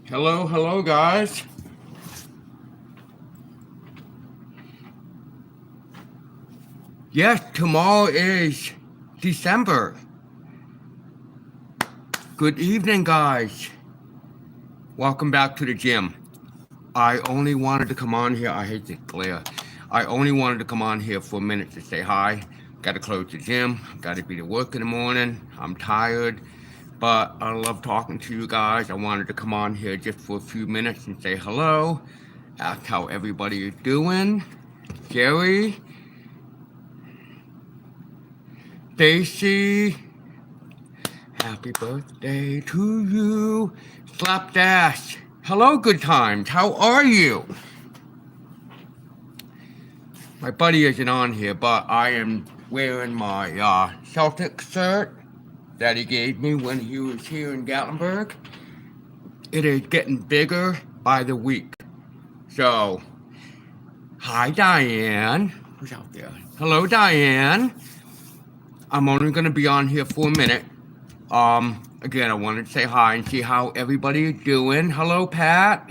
Hello, guys. Yes, tomorrow is December. Good evening, guys. Welcome back to the gym. I only wanted to come on here. I hate this glare. I only wanted to come on here for a minute to say hi. Got to close the gym. Got to be to work in the morning. I'm tired, but I love talking to you guys. I wanted to come on here just for a few minutes and say hello. Ask how everybody is doing. Jerry, Stacy, happy birthday to you. Slapdash. Hello, good times. How are you? My buddy isn't on here, but I am wearing my Celtic shirt that he gave me when he was here in Gatlinburg. It is getting bigger by the week. So, hi, Diane. Who's out there? Hello, Diane. I'm only going to be on here for a minute. Again, I wanted to say hi and see how everybody is doing. Hello, Pat.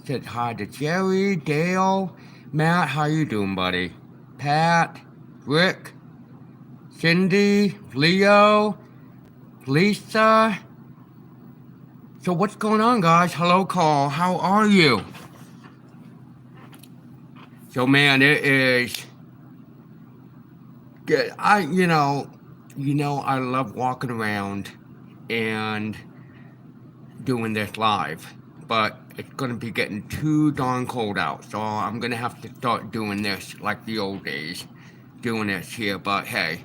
Said hi to Jerry, Dale, Matt. How you doing, buddy? Pat, Rick, Cindy, Leo, Lisa. So what's going on, guys? Hello, Carl. How are you? So, man, it is good. I love walking around and doing this live, but it's gonna be getting too darn cold out, so I'm gonna have to start doing this like the old days, doing this here. But hey,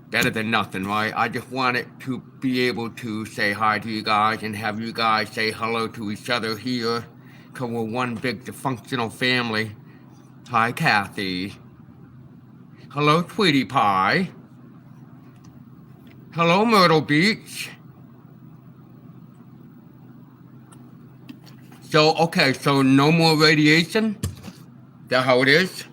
better than nothing, right? I just wanted to be able to say hi to you guys and have you guys say hello to each other here, because we're one big dysfunctional family. Hi, Kathy. Hello, Sweetie Pie. Hello, Myrtle Beach. So no more radiation? Is that how it is?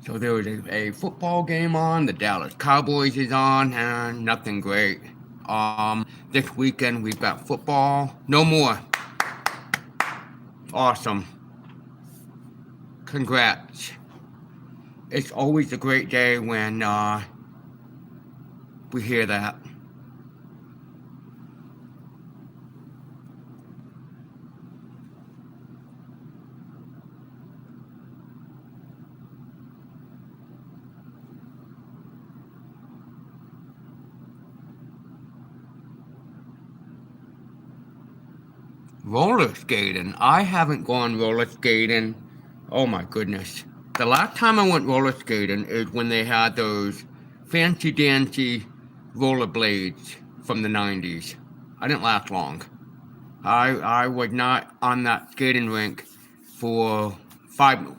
So there was a football game on, the Dallas Cowboys is on, and nothing great. This weekend we've got football. No more. Awesome. Congrats. It's always a great day when we hear that. Roller skating. I haven't gone roller skating. Oh my goodness. The last time I went roller skating is when they had those fancy dancy roller blades from the 90s. I didn't last long. I was not on that skating rink for 5.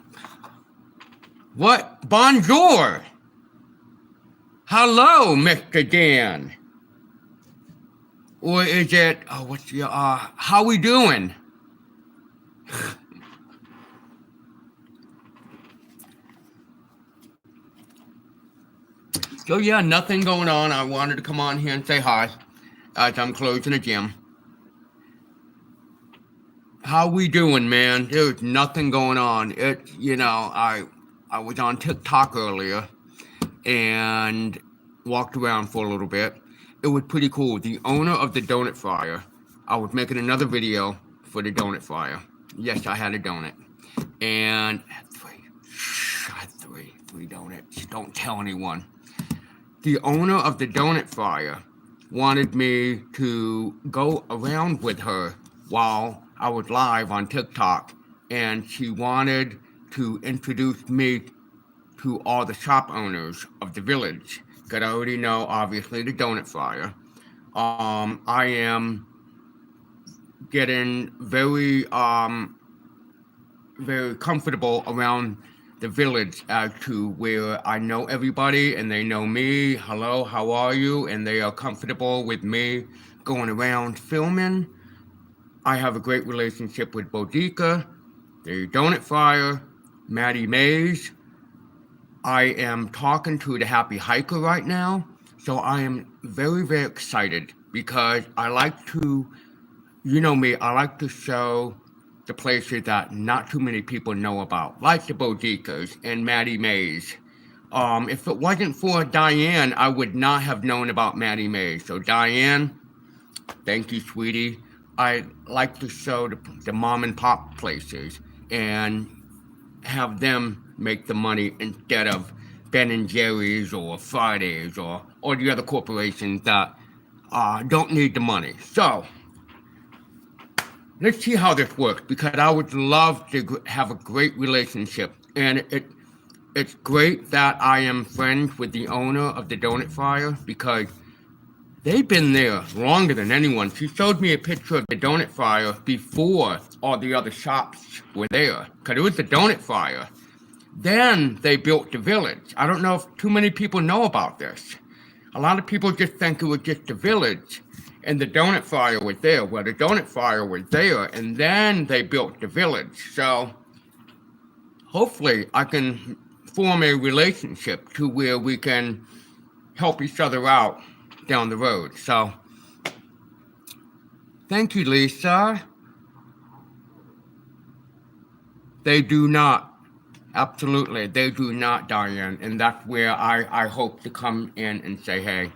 What? Bonjour! Hello, Mr. Dan. Or is it, what's your, how we doing? So yeah, nothing going on. I wanted to come on here and say hi as I'm closing the gym. How we doing, man? There's nothing going on. I was on TikTok earlier and walked around for a little bit. It was pretty cool. The owner of the donut fryer, I was making another video for the donut fryer. Yes, I had a donut. And I had three donuts. Don't tell anyone. The owner of the donut fryer wanted me to go around with her while I was live on TikTok, and she wanted to introduce me to all the shop owners of the village. Because I already know, obviously, the donut fryer. I am getting very comfortable around the village as to where I know everybody and they know me. Hello, how are you? And they are comfortable with me going around filming. I have a great relationship with Bodica, the donut fryer, Maddie Mays. I am talking to the Happy Hiker right now, so I am very, very excited because I like to, you know me, I like to show the places that not too many people know about, like the Bodekas and Maddie Mays. If it wasn't for Diane, I would not have known about Maddie Mays. So Diane, thank you, sweetie. I like to show the mom and pop places and have them make the money instead of Ben and Jerry's or Fridays or the other corporations that don't need the money. So let's see how this works because I would love to have a great relationship. And it's great that I am friends with the owner of the Donut Fryer because they've been there longer than anyone. She showed me a picture of the Donut Fryer before all the other shops were there because it was the Donut Fryer. Then they built the village. I don't know if too many people know about this. A lot of people just think it was just the village and the Donut Fryer was there. Well, the Donut Fryer was there and then they built the village. So hopefully I can form a relationship to where we can help each other out down the road. So thank you, Lisa. They do not. Absolutely, they do not, Diane. And that's where I hope to come in and say, hey.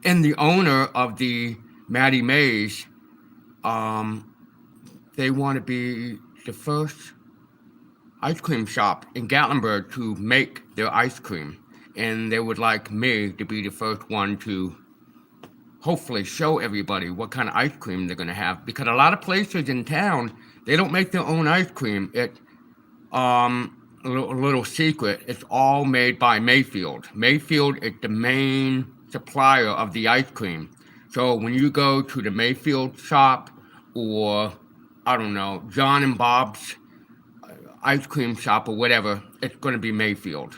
And the owner of the Maddie Mays, they want to be the first ice cream shop in Gatlinburg to make their ice cream. And they would like me to be the first one to hopefully show everybody what kind of ice cream they're going to have. Because a lot of places in town, they don't make their own ice cream. A little secret, it's all made by Mayfield. Mayfield is the main supplier of the ice cream. So when you go to the Mayfield shop or, I don't know, John and Bob's ice cream shop or whatever, it's going to be Mayfield.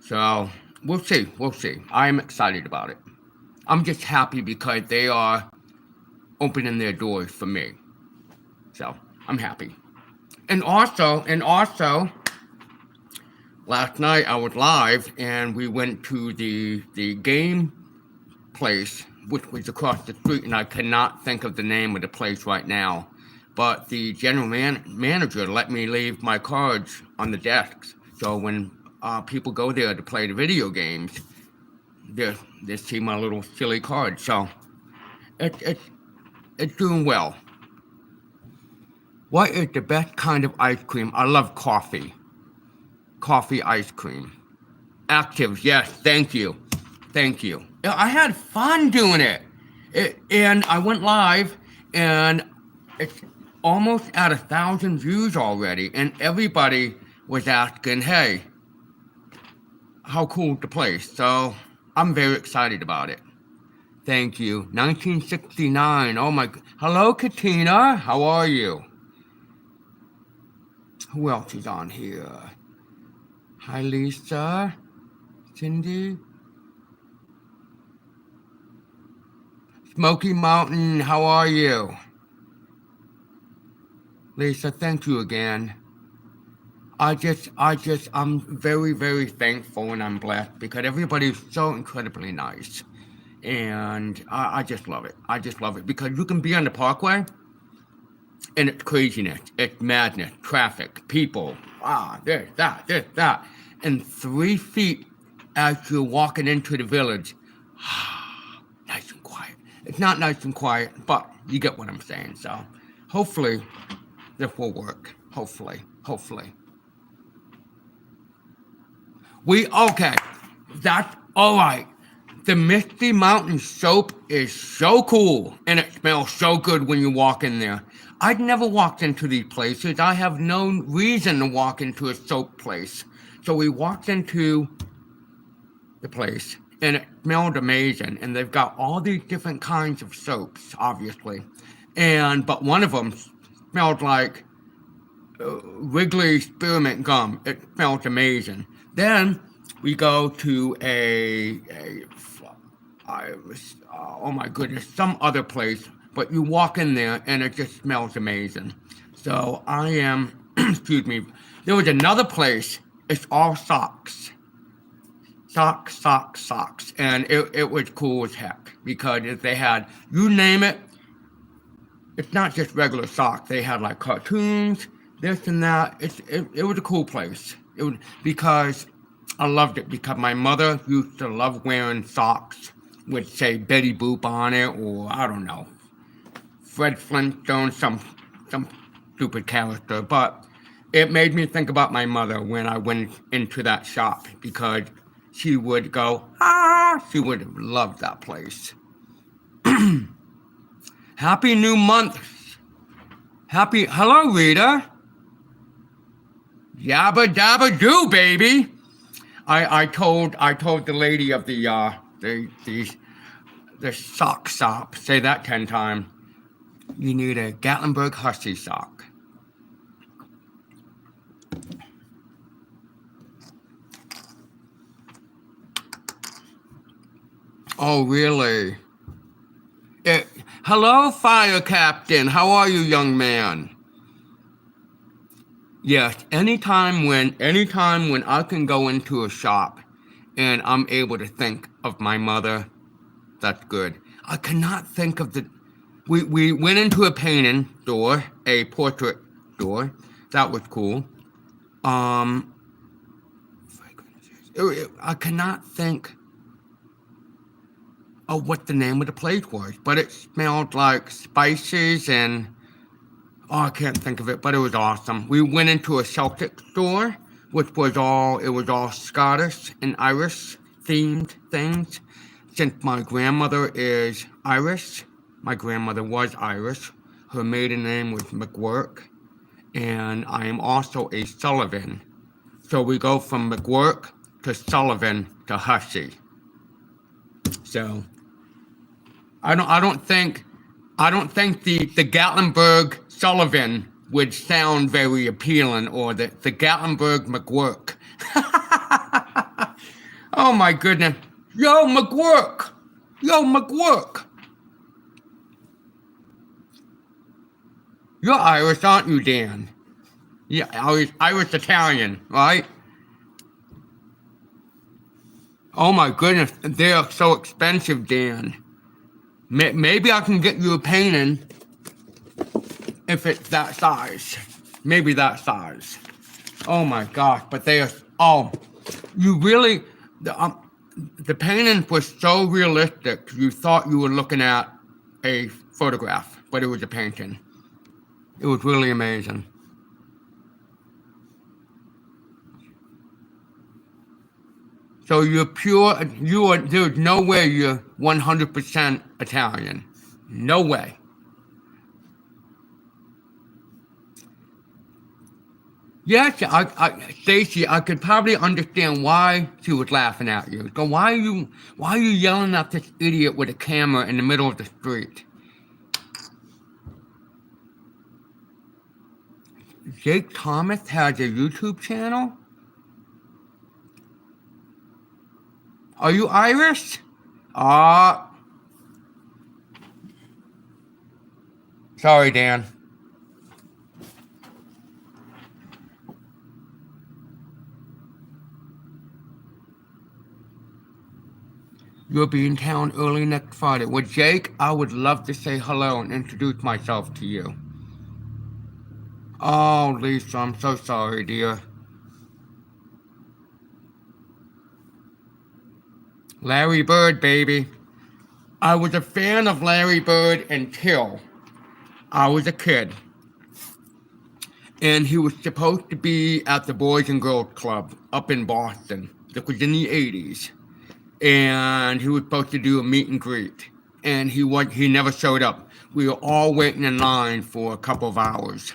So we'll see. I am excited about it. I'm just happy because they are opening their doors for me. So I'm happy. And also, last night I was live and we went to the game place, which was across the street, and I cannot think of the name of the place right now. But the general manager let me leave my cards on the desks. So when people go there to play the video games, they see my little silly card. So it's doing well. What is the best kind of ice cream? I love coffee. Coffee ice cream. Active, yes, thank you. I had fun doing it. And I went live, and it's almost at 1,000 views already, and everybody was asking, hey, how cool the place. So I'm very excited about it. Thank you. 1969. Oh my. Hello, Katina. How are you? Who else is on here? Hi, Lisa. Cindy. Smoky Mountain, how are you? Lisa, thank you again. I'm very, very thankful and I'm blessed because everybody's so incredibly nice. And I just love it. Because you can be on the parkway and it's craziness, it's madness, traffic, people, this, that. And 3 feet as you're walking into the village, nice and quiet. It's not nice and quiet, but you get what I'm saying. So hopefully this will work. Hopefully. Okay, that's all right. The Misty Mountain soap is so cool, and it smells so good when you walk in there. I'd never walked into these places. I have no reason to walk into a soap place. So we walked into the place, and it smelled amazing. And they've got all these different kinds of soaps, obviously. But one of them smelled like Wrigley spearmint gum. It smelled amazing. Then we go to oh my goodness, some other place. But you walk in there, and it just smells amazing. So I am, excuse me, There was another place. It's all socks. Socks, socks, socks. And it was cool as heck because they had, you name it, it's not just regular socks. They had like cartoons, this and that. It was a cool place. It was because I loved it because my mother used to love wearing socks with say Betty Boop on it or I don't know, Fred Flintstone, some stupid character. But it made me think about my mother when I went into that shop because she would go, she would have loved that place. Happy new month. Hello, Rita. Yabba dabba do, baby. I told the lady of the sock shop, say that 10 times. You need a Gatlinburg Husky sock. Oh, really? Hello, Fire Captain. How are you, young man? Yes, anytime when I can go into a shop and I'm able to think of my mother, that's good. I cannot think of we went into a painting store, a portrait store. That was cool. I cannot think of what the name of the place was, but it smelled like spices and I can't think of it, but it was awesome. We went into a Celtic store, which was all Scottish and Irish themed things. Since my grandmother is Irish, my grandmother was Irish. Her maiden name was McGuirk, and I am also a Sullivan. So we go from McGuirk to Sullivan to Hussey. So I don't think the Gatlinburg Sullivan would sound very appealing, or the Gatlinburg McGuirk. Oh my goodness. Yo, McGuirk! Yo, McGuirk! You're Irish, aren't you, Dan? Yeah, Irish Italian, right? Oh my goodness, they are so expensive, Dan. Maybe I can get you a painting if it's that size. Maybe that size. Oh my gosh, but they are, you really, the painting was so realistic, you thought you were looking at a photograph, but it was a painting. It was really amazing. So you're pure, there's no way you're 100% Italian. No way. Yes, Stacy, I could probably understand why she was laughing at you. So why are you yelling at this idiot with a camera in the middle of the street? Jake Thomas has a YouTube channel? Are you Irish? Sorry, Dan. You'll be in town early next Friday. Well, Jake, I would love to say hello and introduce myself to you. Oh, Lisa, I'm so sorry, dear. Larry Bird, baby. I was a fan of Larry Bird until I was a kid. And he was supposed to be at the Boys and Girls Club up in Boston. That was in the 80s. And he was supposed to do a meet and greet. And he never showed up. We were all waiting in line for a couple of hours.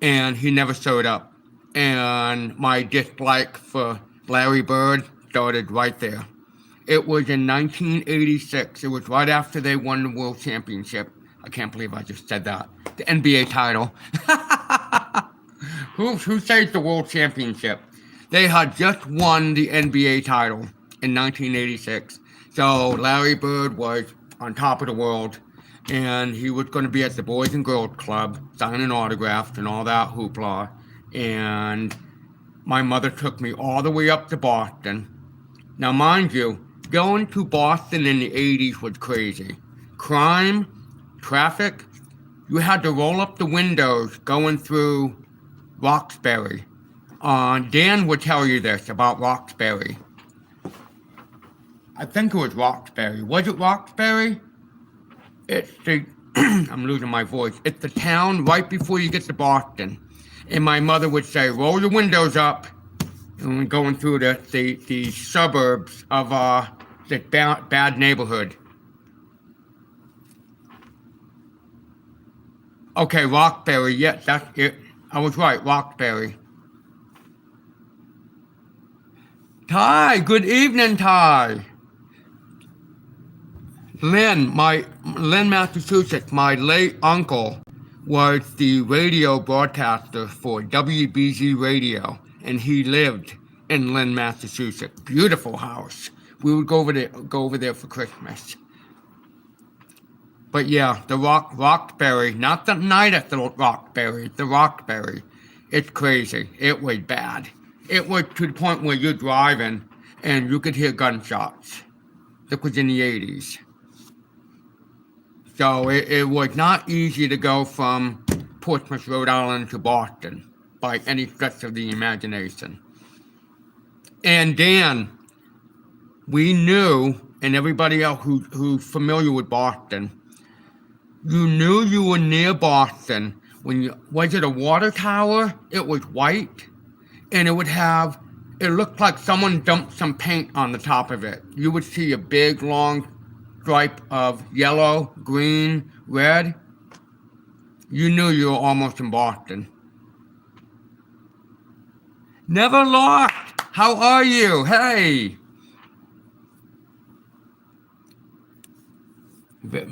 And he never showed up. And my dislike for Larry Bird started right there. It was in 1986. It was right after they won the World Championship. I can't believe I just said that. The NBA title. Who says the World Championship? They had just won the NBA title in 1986. So Larry Bird was on top of the world. And he was going to be at the Boys and Girls Club, signing autographs and all that hoopla. And my mother took me all the way up to Boston. Now, mind you, going to Boston in the 80s was crazy. Crime, traffic, you had to roll up the windows going through Roxbury. Dan would tell you this about Roxbury. I think it was Roxbury. Was it Roxbury? It's the, I'm losing my voice. It's the town right before you get to Boston. And my mother would say, roll your windows up. And we're going through the suburbs of the bad neighborhood. Okay, Roxbury. Yes, that's it. I was right, Roxbury. Ty, good evening, Ty. Lynn, Massachusetts, my late uncle was the radio broadcaster for WBZ Radio, and he lived in Lynn, Massachusetts. Beautiful house. We would go over there for Christmas. But yeah, the Roxbury, not the night at the Roxbury, the Roxbury. It's crazy. It was bad. It was to the point where you're driving and you could hear gunshots. That was in the 80s. So it was not easy to go from Portsmouth, Rhode Island to Boston by any stretch of the imagination. And Dan, we knew, and everybody else who's familiar with Boston, you knew you were near Boston when was it a water tower? It was white, and it looked like someone dumped some paint on the top of it. You would see a big, long stripe of yellow, green, red. You knew you were almost in Boston. Never lost. How are you? Hey.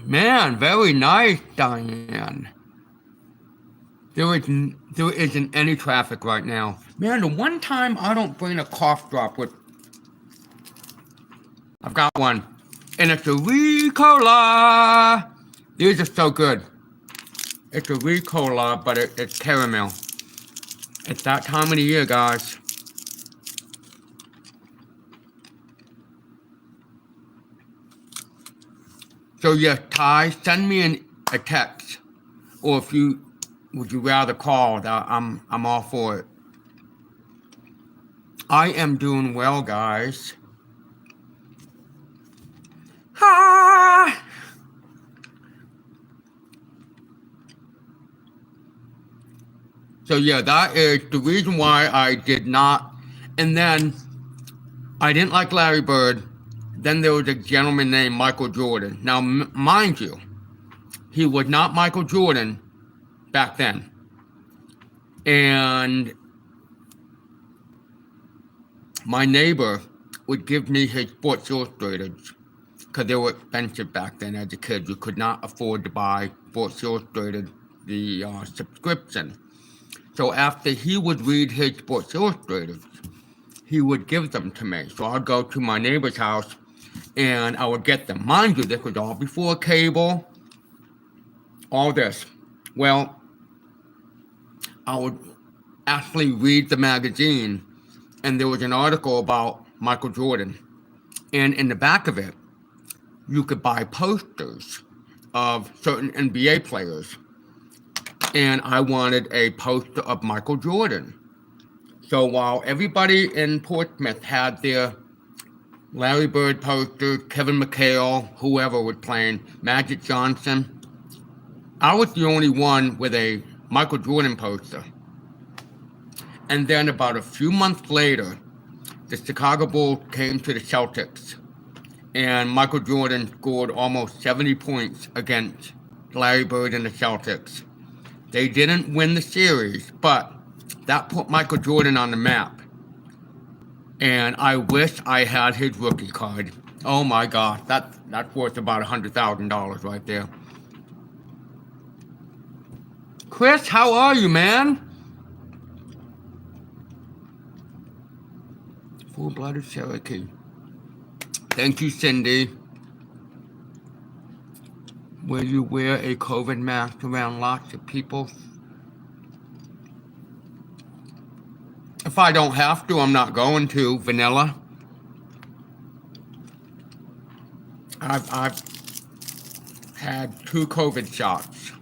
Man, very nice, Diane. There isn't any traffic right now. Man, the one time I don't bring a cough drop with... I've got one. And it's a Ricola. These are so good. It's a Ricola, but it's caramel. It's that time of the year, guys. So yes, Ty, send me a text, or if would you rather call? I'm all for it. I am doing well, guys. Ah! So yeah, that is the reason why I did not. And then I didn't like Larry Bird. Then there was a gentleman named Michael Jordan. Now, mind you, he was not Michael Jordan back then. And my neighbor would give me his Sports Illustrated because they were expensive back then as a kid. You could not afford to buy Sports Illustrated, the subscription. So after he would read his Sports Illustrated, he would give them to me. So I'd go to my neighbor's house and I would get them. Mind you, this was all before cable, all this. Well, I would actually read the magazine, and there was an article about Michael Jordan. And in the back of it, you could buy posters of certain NBA players. And I wanted a poster of Michael Jordan. So while everybody in Portsmouth had their Larry Bird poster, Kevin McHale, whoever was playing, Magic Johnson, I was the only one with a Michael Jordan poster. And then about a few months later, the Chicago Bulls came to the Celtics, and Michael Jordan scored almost 70 points against Larry Bird and the Celtics. They didn't win the series, but that put Michael Jordan on the map. And I wish I had his rookie card. Oh my gosh, that's worth about $100,000 right there. Chris, how are you, man? Full-blooded Cherokee. Thank you, Cindy. Will you wear a COVID mask around lots of people? If I don't have to, I'm not going to, Vanilla. I've had 2 COVID shots.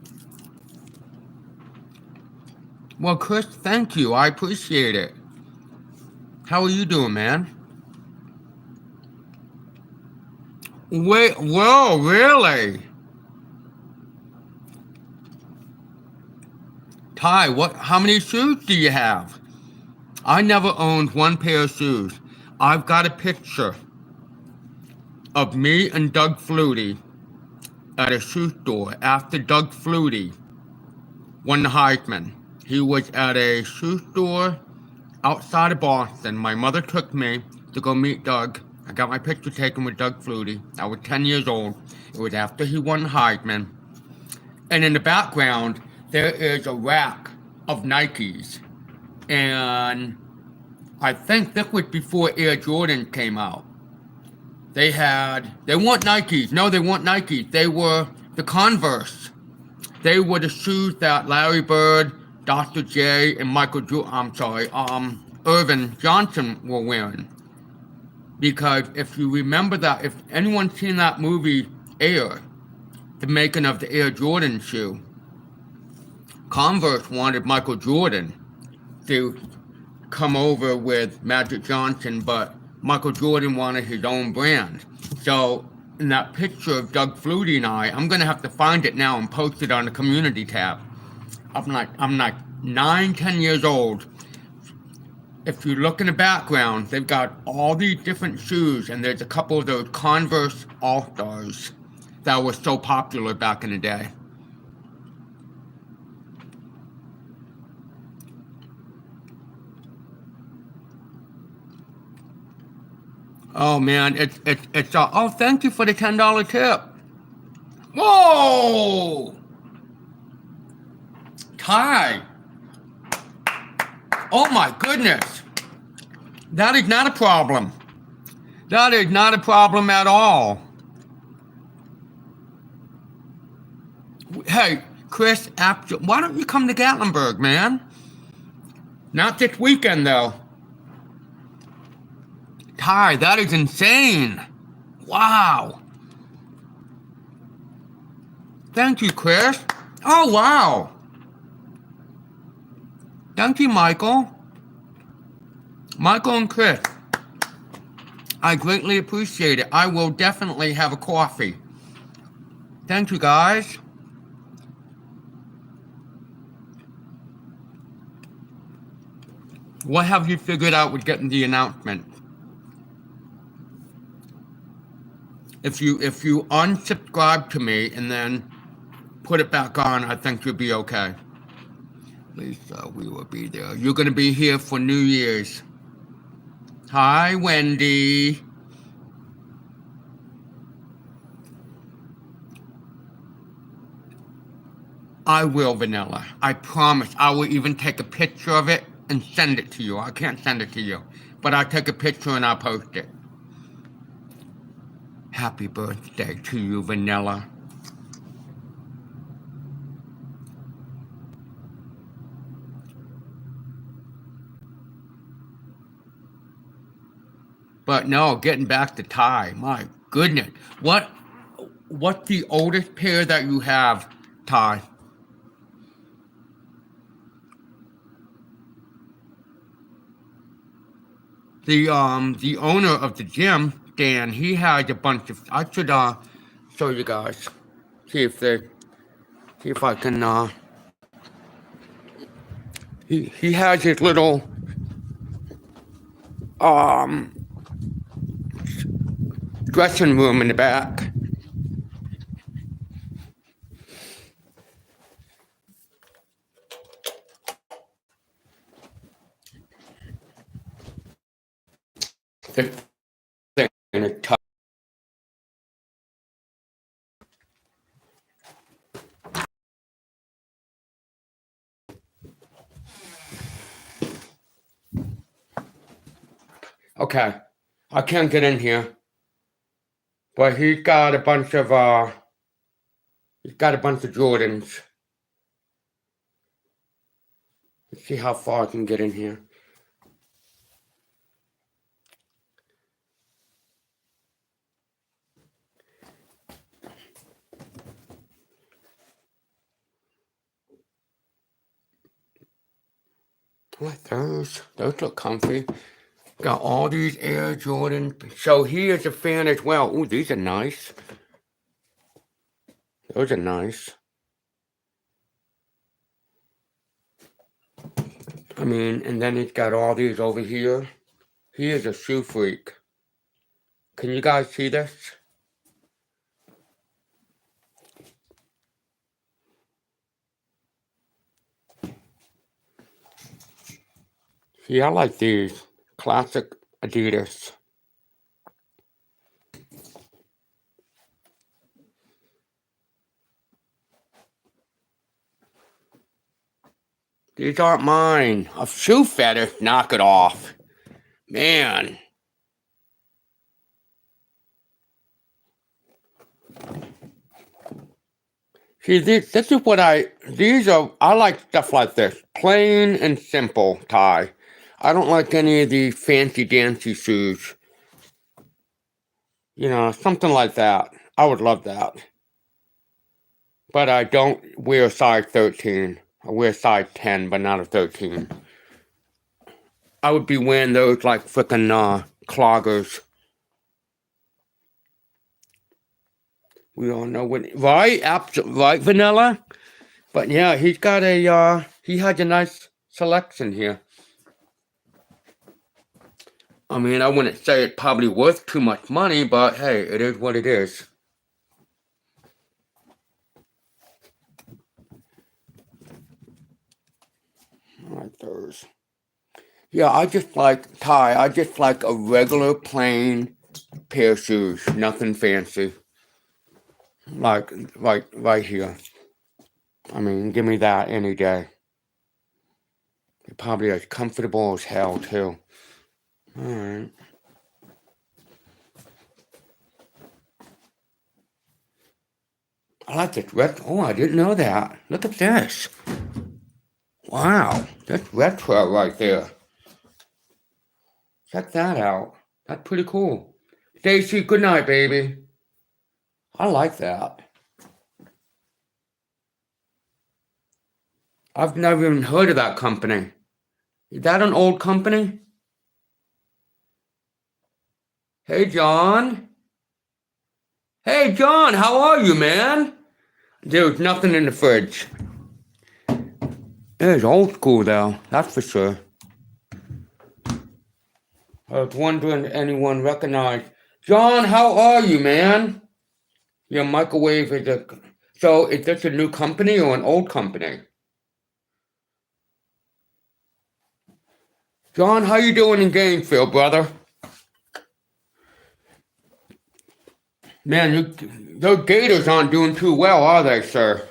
Well, Chris, thank you. I appreciate it. How are you doing, man? Wait, whoa, really? Ty, how many shoes do you have? I never owned 1 pair of shoes. I've got a picture of me and Doug Flutie at a shoe store after Doug Flutie won the Heisman. He was at a shoe store outside of Boston. My mother took me to go meet Doug. I got my picture taken with Doug Flutie. I was 10 years old. It was after he won the Heisman. And in the background, there is a rack of Nikes. And I think this was before Air Jordan came out. They weren't Nikes. No, they weren't Nikes. They were the Converse. They were the shoes that Larry Bird, Dr. J, and Irvin Johnson were wearing. Because if you remember that, if anyone's seen that movie Air, the making of the Air Jordan shoe, Converse wanted Michael Jordan to come over with Magic Johnson, but Michael Jordan wanted his own brand. So in that picture of Doug Flutie and I'm going to have to find it now and post it on the community tab. I'm like 9, 10 years old. If you look in the background, they've got all these different shoes, and there's a couple of those Converse All-Stars that were so popular back in the day. Oh man, it's oh, thank you for the $10 tip. Whoa! Ty. Oh my goodness. That is not a problem. That is not a problem at all. Hey, Chris, why don't you come to Gatlinburg, man? Not this weekend, though. Ty, that is insane. Wow. Thank you, Chris. Oh, wow. Thank you, Michael. Michael and Chris. I greatly appreciate it. I will definitely have a coffee. Thank you, guys. What have you figured out with getting the announcement? If you unsubscribe to me and then put it back on, I think you'll be okay. Lisa, we will be there. You're going to be here for New Year's. Hi, Wendy. I will, Vanilla. I promise. I will even take a picture of it and send it to you. I can't send it to you, but I'll take a picture and I'll post it. Happy birthday to you, Vanilla. But no, getting back to Ty, my goodness. What's the oldest pair that you have, Ty? The owner of the gym, Dan, he has a bunch of, I should show you guys. See if I can he has his little dressing room in the back. Okay, I can't get in here, but he's got a bunch of Jordans. Let's see how far I can get in here. I like those. Those look comfy. Got all these Air Jordan. So he is a fan as well. Ooh, these are nice. Those are nice. I mean, and then he's got all these over here. He is a shoe freak. Can you guys see this? See, I like these. Classic Adidas. These aren't mine. A shoe fetish? Knock it off. Man. See, this is what I like stuff like this. Plain and simple tie. I don't like any of the fancy dancy shoes. You know, something like that. I would love that. But I don't wear a size 13. I wear a size 10, but not a 13. I would be wearing those like frickin' cloggers. We all know what, right? Right, Vanilla? But yeah, he's got he has a nice selection here. I mean, I wouldn't say it's probably worth too much money, but hey, it is what it is. I like those. Yeah, I just like a regular plain pair of shoes. Nothing fancy. Like right here. I mean, give me that any day. They're probably as comfortable as hell too. Alright. I like this oh, I didn't know that. Look at this. Wow, that's retro right there. Check that out. That's pretty cool. Stacy, good night, baby. I like that. I've never even heard of that company. Is that an old company? Hey, John. Hey, John, how are you, man? There's nothing in the fridge. It is old school, though. That's for sure. I was wondering if anyone recognized. John, how are you, man? Your microwave is So, is this a new company or an old company? John, how you doing in Gainesville, brother? Man, those Gators aren't doing too well, are they, sir?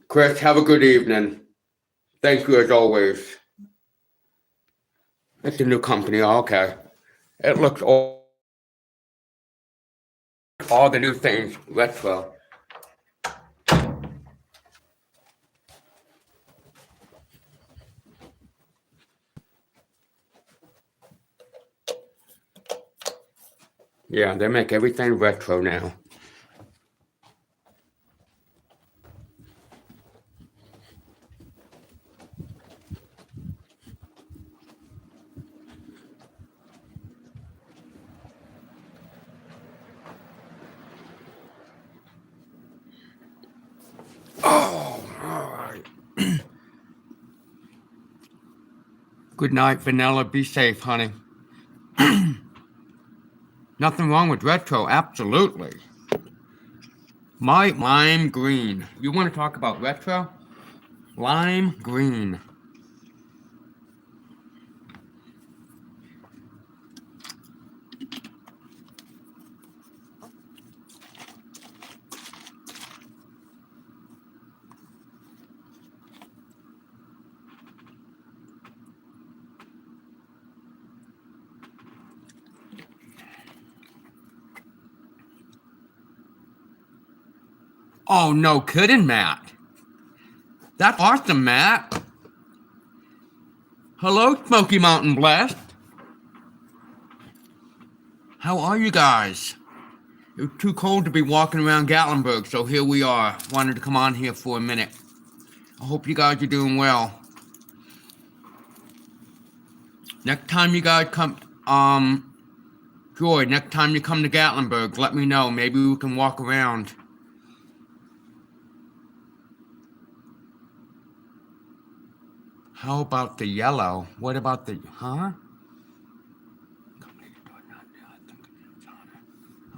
Chris, have a good evening. Thank you as always. It's a new company, okay. It looks all the new things retro. Yeah, they make everything retro now. Oh, all right. Good night, Vanilla. Be safe, honey. Nothing wrong with retro, absolutely. My lime green. You want to talk about retro? Lime green. Oh, no kidding, Matt. That's awesome, Matt. Hello, Smoky Mountain Blast. How are you guys? It was too cold to be walking around Gatlinburg, so here we are. Wanted to come on here for a minute. I hope you guys are doing well. Next time you guys come, Joy, next time you come to Gatlinburg, let me know. Maybe we can walk around. How about the yellow? What about the, huh?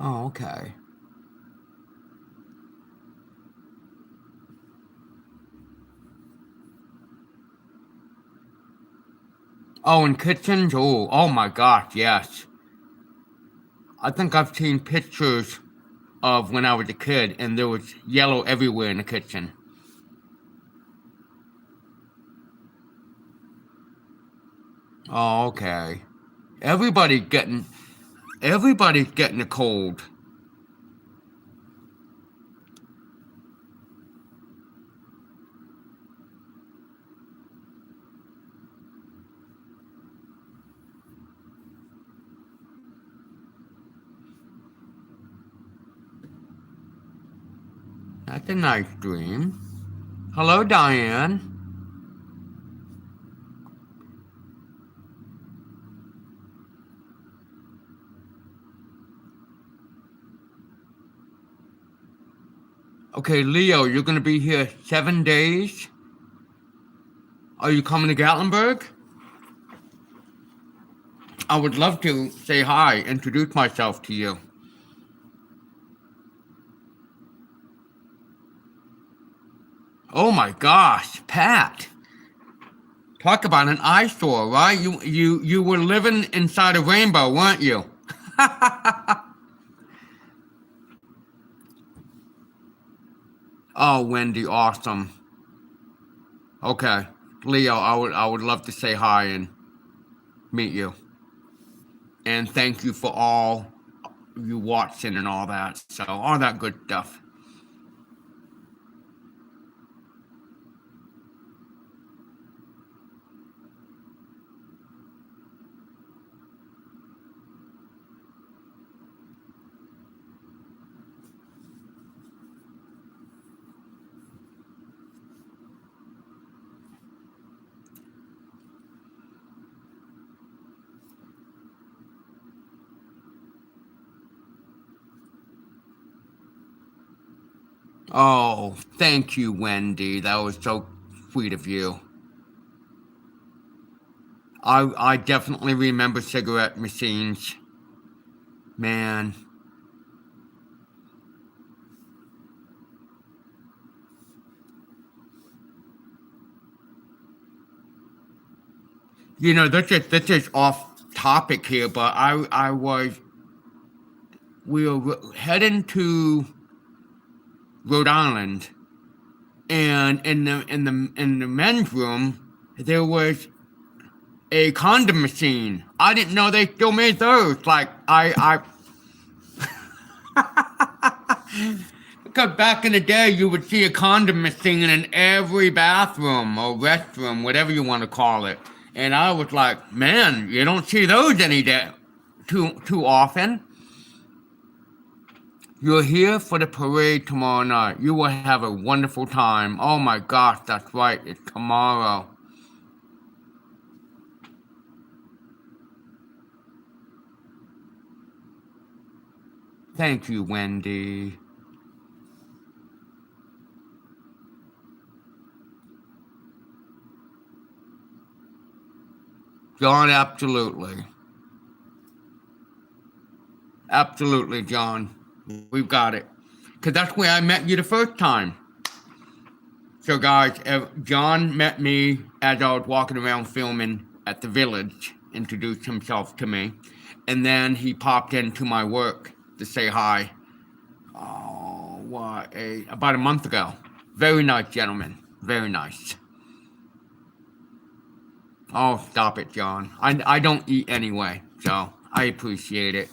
Oh, okay. Oh, and kitchens? Oh my gosh, yes. I think I've seen pictures of when I was a kid, and there was yellow everywhere in the kitchen. Oh, okay. Everybody's getting a cold. That's a nice dream. Hello, Diane. Okay, Leo, you're gonna be here 7 days? Are you coming to Gatlinburg? I would love to say hi, introduce myself to you. Oh my gosh, Pat. Talk about an eyesore, right? You were living inside a rainbow, weren't you? Oh, Wendy, awesome. Okay, Leo, I would love to say hi and meet you. And thank you for all you watching and all that. So all that good stuff. Oh, thank you, Wendy. That was so sweet of you. I definitely remember cigarette machines. Man. You know, this is off topic here, but we were heading to Rhode Island, and in the men's room there was a condom machine. I didn't know they still made those. Like because back in the day you would see a condom machine in every bathroom or restroom, whatever you want to call it. And I was like, man, you don't see those any day too often. You're here for the parade tomorrow night. You will have a wonderful time. Oh my gosh, that's right. It's tomorrow. Thank you, Wendy. John, absolutely. Absolutely, John. We've got it. Because that's where I met you the first time. So, guys, John met me as I was walking around filming at the village, introduced himself to me, and then he popped into my work to say hi. Oh, about a month ago. Very nice gentleman. Very nice. Oh, stop it, John. I don't eat anyway, so I appreciate it.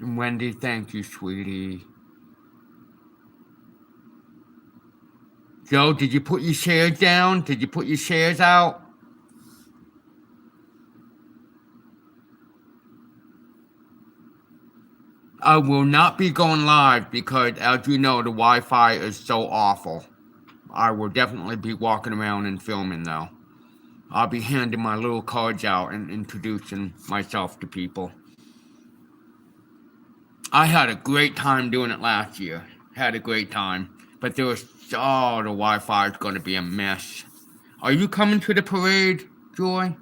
And Wendy, thank you, sweetie. Joe, did you put your shares down? Did you put your shares out? I will not be going live because, as you know, the Wi-Fi is so awful. I will definitely be walking around and filming, though. I'll be handing my little cards out and introducing myself to people. I had a great time doing it last year. Had a great time. But there was, the Wi-Fi is going to be a mess. Are you coming to the parade, Joy?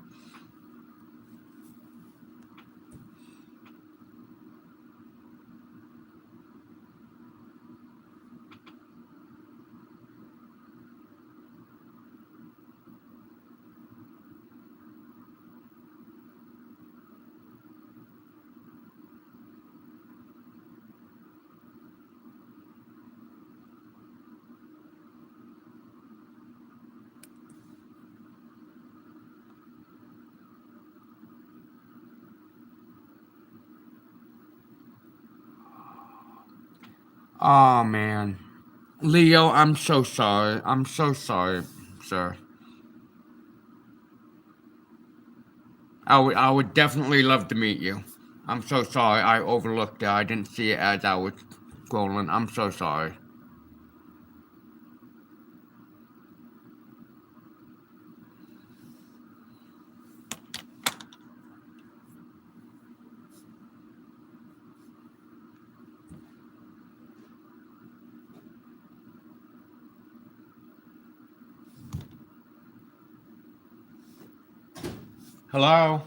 Oh, man. Leo, I'm so sorry. I'm so sorry, sir. I would definitely love to meet you. I'm so sorry. I overlooked it. I didn't see it as I was scrolling. I'm so sorry. Hello?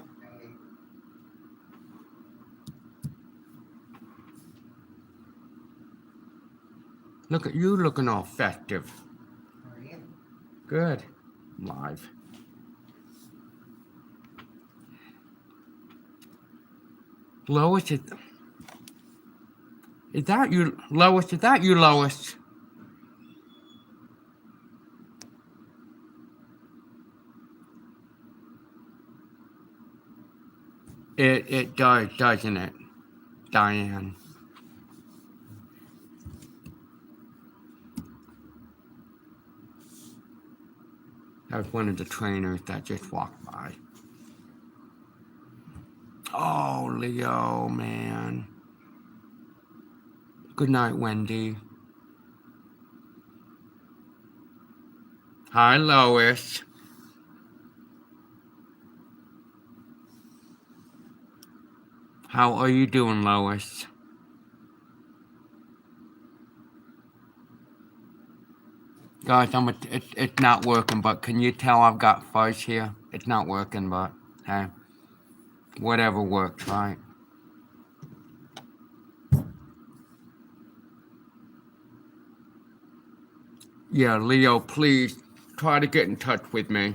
Look at you looking all festive. How are you? Good. Live. Lois, is that you? Lois, is that you, Lois? It does, doesn't it, Diane? That was one of the trainers that just walked by. Oh, Leo, man. Good night, Wendy. Hi, Lois. How are you doing, Lois? Guys, it's not working, but can you tell I've got fuzz here? It's not working, but hey, whatever works, right? Yeah, Leo, please try to get in touch with me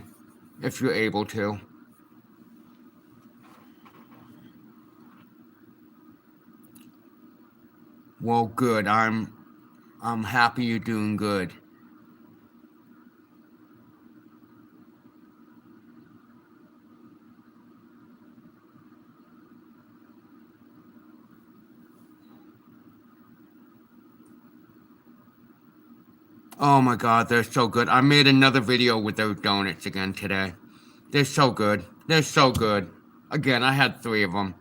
if you're able to. Well, good. I'm happy you're doing good. Oh my God, they're so good. I made another video with those donuts again today. They're so good. They're so good. Again, I had 3 of them.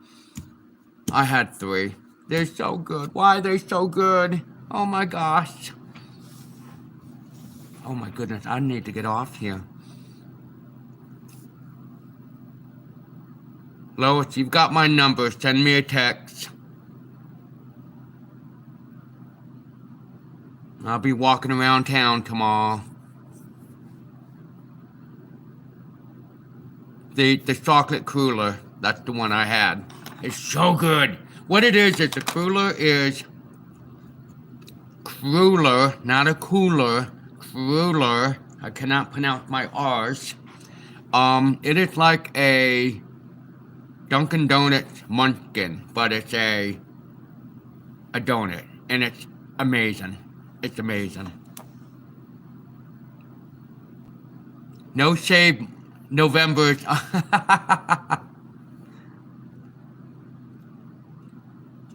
I had 3. They're so good. Why are they so good? Oh my gosh. Oh my goodness, I need to get off here. Lois, you've got my number. Send me a text. I'll be walking around town tomorrow. The chocolate cruller, that's the one I had. It's so good. What it is the cruller is cruller, not a cooler. Cruller. I cannot pronounce my R's. It is like a Dunkin' Donuts munchkin, but it's a donut, and it's amazing. It's amazing. No shave November.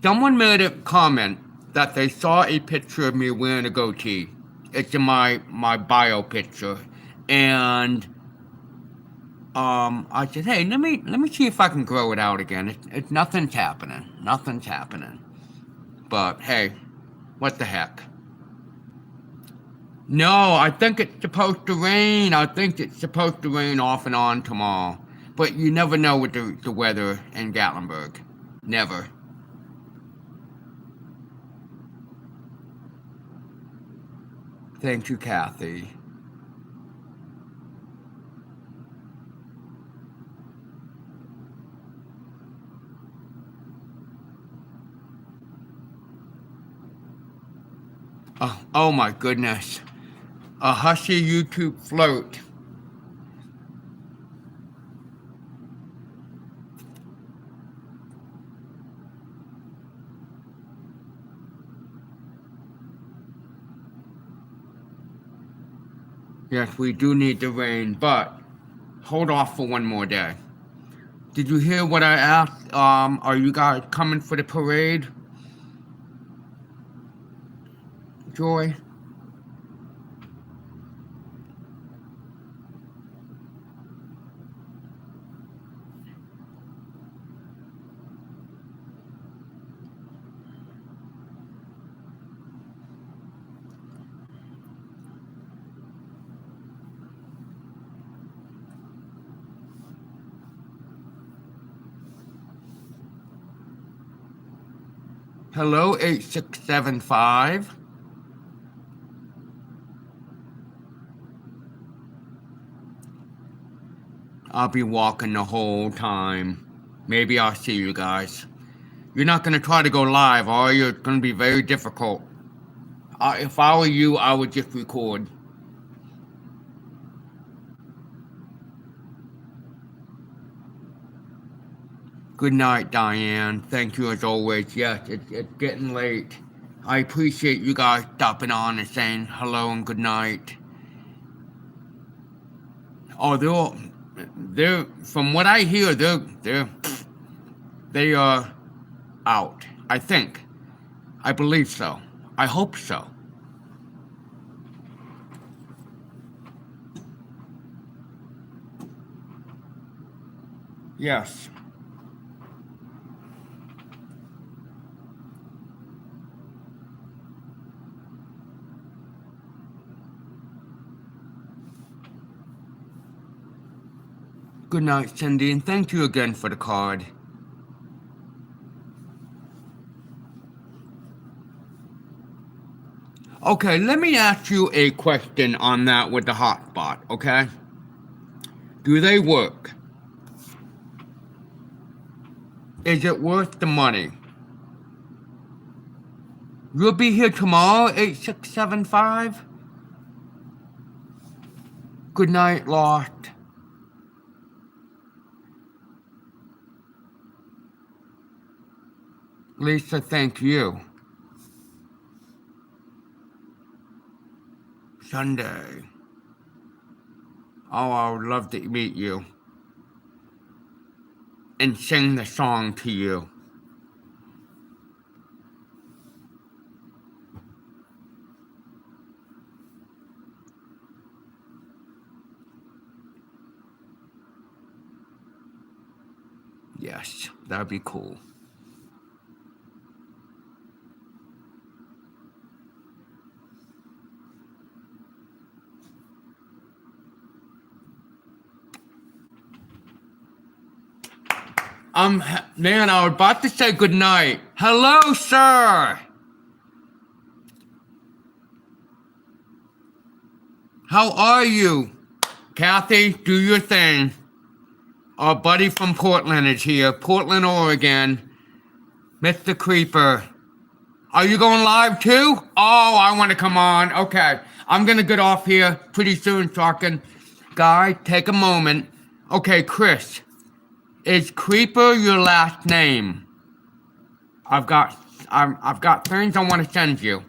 Someone made a comment that they saw a picture of me wearing a goatee. It's in my bio picture, and I said, hey, let me see if I can grow it out again. It's nothing's happening. Nothing's happening. But hey, what the heck? No, I think it's supposed to rain. I think it's supposed to rain off and on tomorrow. But you never know with the weather in Gatlinburg. Never. Thank you, Kathy. Oh my goodness. A Hushy YouTube float. Yes, we do need the rain, but hold off for one more day. Did you hear what I asked? Are you guys coming for the parade? Joy? Hello, 8675. I'll be walking the whole time. Maybe I'll see you guys. You're not going to try to go live, are you? It's going to be very difficult. If I were you, I would just record. Good night, Diane. Thank you as always. Yes, it's getting late. I appreciate you guys stopping on and saying hello and good night. Oh, they're from what I hear, they are out. I think. I believe so. I hope so. Yes. Good night, Cindy, and thank you again for the card. Okay, let me ask you a question on that with the hotspot, okay? Do they work? Is it worth the money? You'll be here tomorrow, 8675? Good night, Lost. Lisa, thank you. Sunday. Oh, I would love to meet you. And sing the song to you. Yes, that'd be cool. Man, I was about to say good night. Hello, sir. How are you? Kathy, do your thing. Our buddy from Portland is here. Portland, Oregon. Mr. Creeper. Are you going live too? Oh, I want to come on. Okay. I'm going to get off here pretty soon so I can... Guy, take a moment. Okay, Chris. Is Creeper your last name? I've got things I want to send you.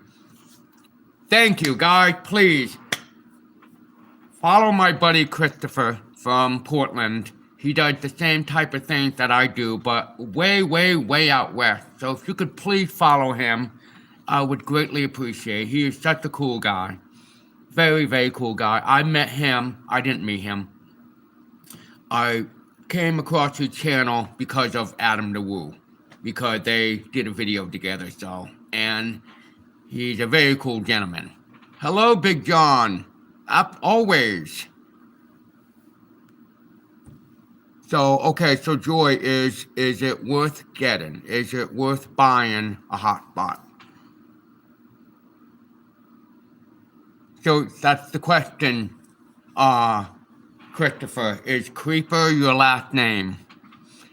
Thank you, guys. Please follow my buddy Christopher from Portland. He does the same type of things that I do, but way, way, way out west. So if you could please follow him, I would greatly appreciate it. He is such a cool guy. Very, very cool guy. I met him. I didn't meet him. I came across his channel because of Adam the Woo. because they did a video together. So, and he's a very cool gentleman. Hello, Big John. Up always. So, okay, so Joy, is it worth getting? Is it worth buying a hotspot? So that's the question, Christopher. Is Creeper your last name?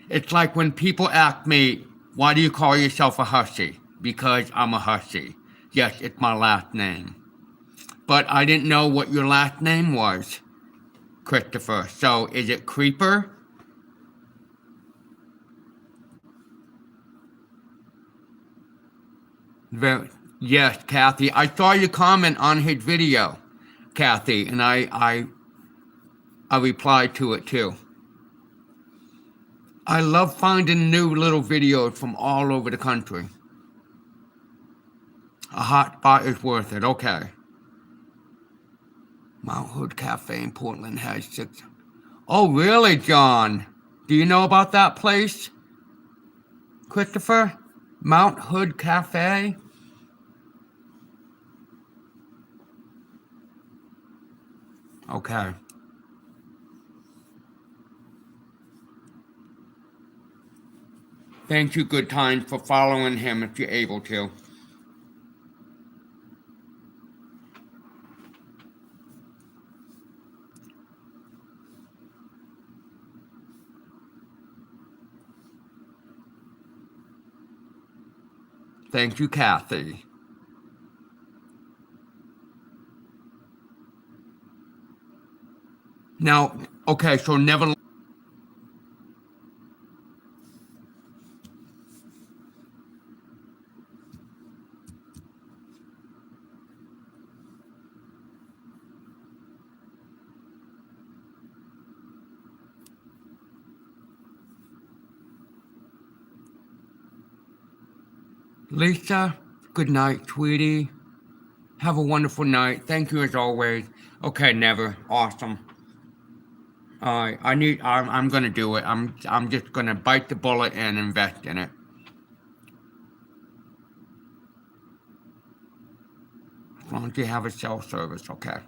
It's like when people ask me, why do you call yourself a hussy? Because I'm a hussy. Yes, it's my last name. But I didn't know what your last name was, Christopher. So is it Creeper? Yes, Kathy. I saw your comment on his video, Kathy, and I replied to it too. I love finding new little videos from all over the country. A hot spot is worth it. Okay. Mount Hood Cafe in Portland has 6. Oh, really, John? Do you know about that place, Christopher? Mount Hood Cafe? Okay. Thank you, Good Times, for following him if you're able to. Thank you, Kathy. Now, okay, so never. Lisa, good night, sweetie. Have a wonderful night. Thank you as always. Okay, never. Awesome. I'm gonna do it. I'm just gonna bite the bullet and invest in it. As long as you have a cell service, okay.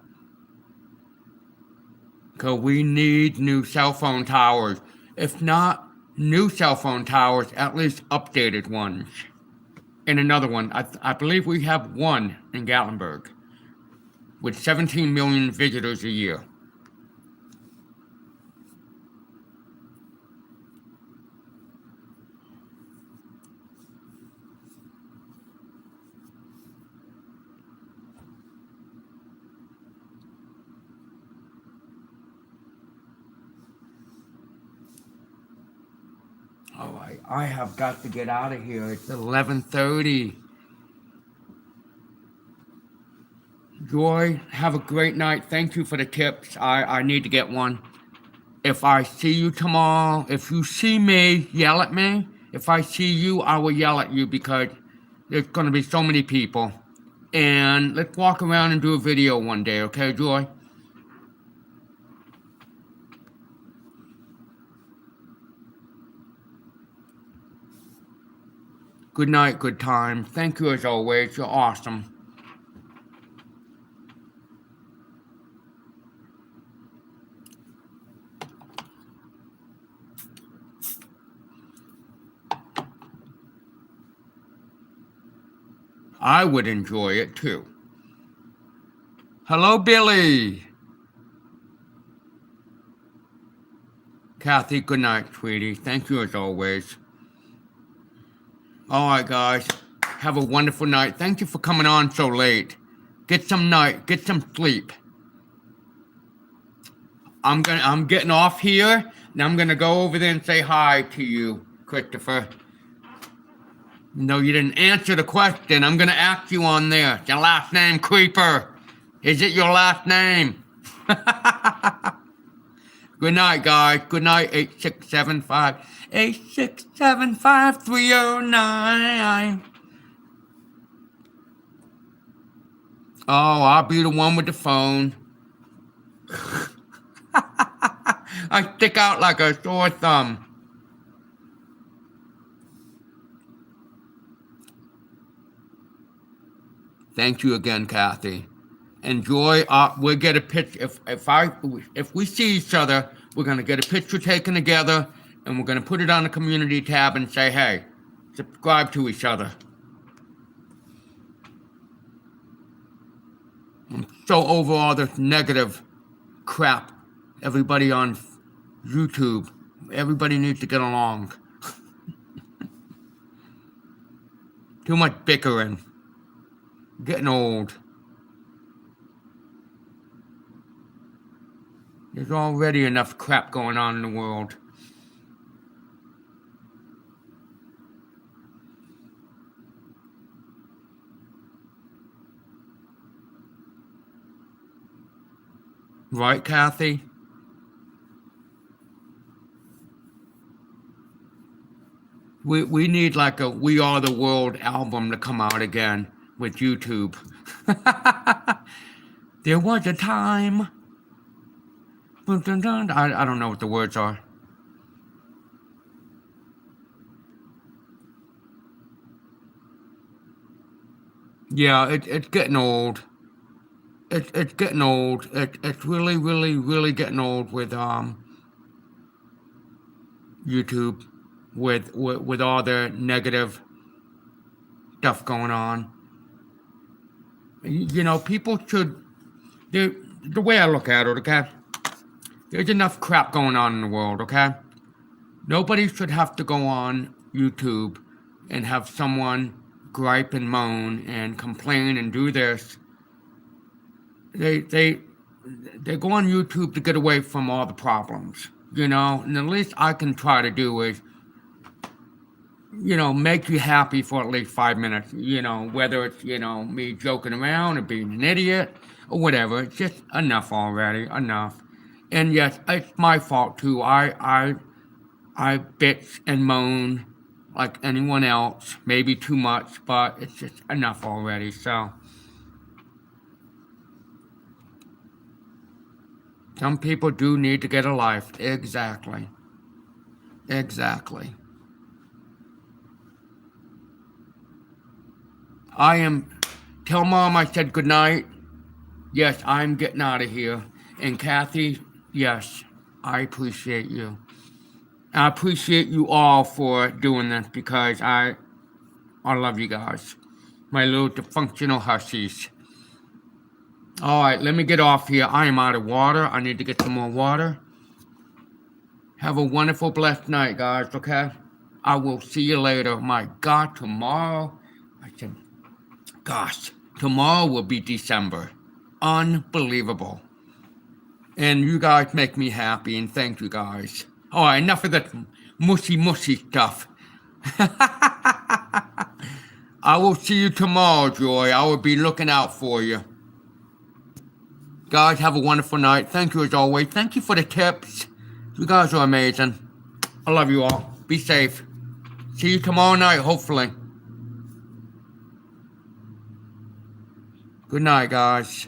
Because we need new cell phone towers. If not new cell phone towers, at least updated ones. And another one, I believe we have one in Gatlinburg with 17 million visitors a year. All right, I have got to get out of here. It's 11:30. Joy, have a great night. Thank you for the tips. I need to get one. If I see you tomorrow, if you see me, yell at me. If I see you, I will yell at you because there's going to be so many people. And let's walk around and do a video one day, okay, Joy? Good night, Good time. Thank you as always. You're awesome. I would enjoy it too. Hello, Billy. Kathy, good night, sweetie. Thank you as always. All right, guys. Have a wonderful night. Thank you for coming on so late. Get some sleep. I'm getting off here, and I'm gonna go over there and say hi to you, Christopher. No, you didn't answer the question. I'm gonna ask you on there. Your last name, Creeper. Is it your last name? Good night, guys. Good night, 8675-309. Oh, I'll be the one with the phone. I stick out like a sore thumb. Thank you again, Kathy. Enjoy. We'll get a picture. If we see each other, we're gonna get a picture taken together, and we're gonna put it on the community tab and say, "Hey, subscribe to each other." I'm so over all this negative crap. Everybody on YouTube, everybody needs to get along. Too much bickering. Getting old. There's already enough crap going on in the world. Right, Kathy? We need like a We Are the World album to come out again with YouTube. There was a time. I don't know what the words are. Yeah, it's getting old. It's getting old. It's really, really, really getting old with YouTube, with all the negative stuff going on. You know, people should. The way I look at it, okay? There's enough crap going on in the world, okay? Nobody should have to go on YouTube and have someone gripe and moan and complain and do this. They go on YouTube to get away from all the problems, you know? And the least I can try to do is, you know, make you happy for at least 5 minutes, you know, whether it's, you know, me joking around or being an idiot or whatever. It's just enough already, enough. And yes, it's my fault too. I bitch and moan like anyone else, maybe too much, but it's just enough already. So some people do need to get a life. Exactly. Exactly. Tell Mom I said goodnight. Yes, I'm getting out of here. And Kathy, yes, I appreciate you. I appreciate you all for doing this because I love you guys. My little dysfunctional hussies. All right, let me get off here. I am out of water. I need to get some more water. Have a wonderful, blessed night, guys, okay? I will see you later. My God, tomorrow, I said, gosh, tomorrow will be December. Unbelievable. And you guys make me happy, and thank you guys. All right, enough of that mushy stuff. I will see you tomorrow, Joy. I will be looking out for you. Guys, have a wonderful night. Thank you as always. Thank you for the tips. You guys are amazing. I love you all. Be safe. See you tomorrow night, hopefully. Good night, guys.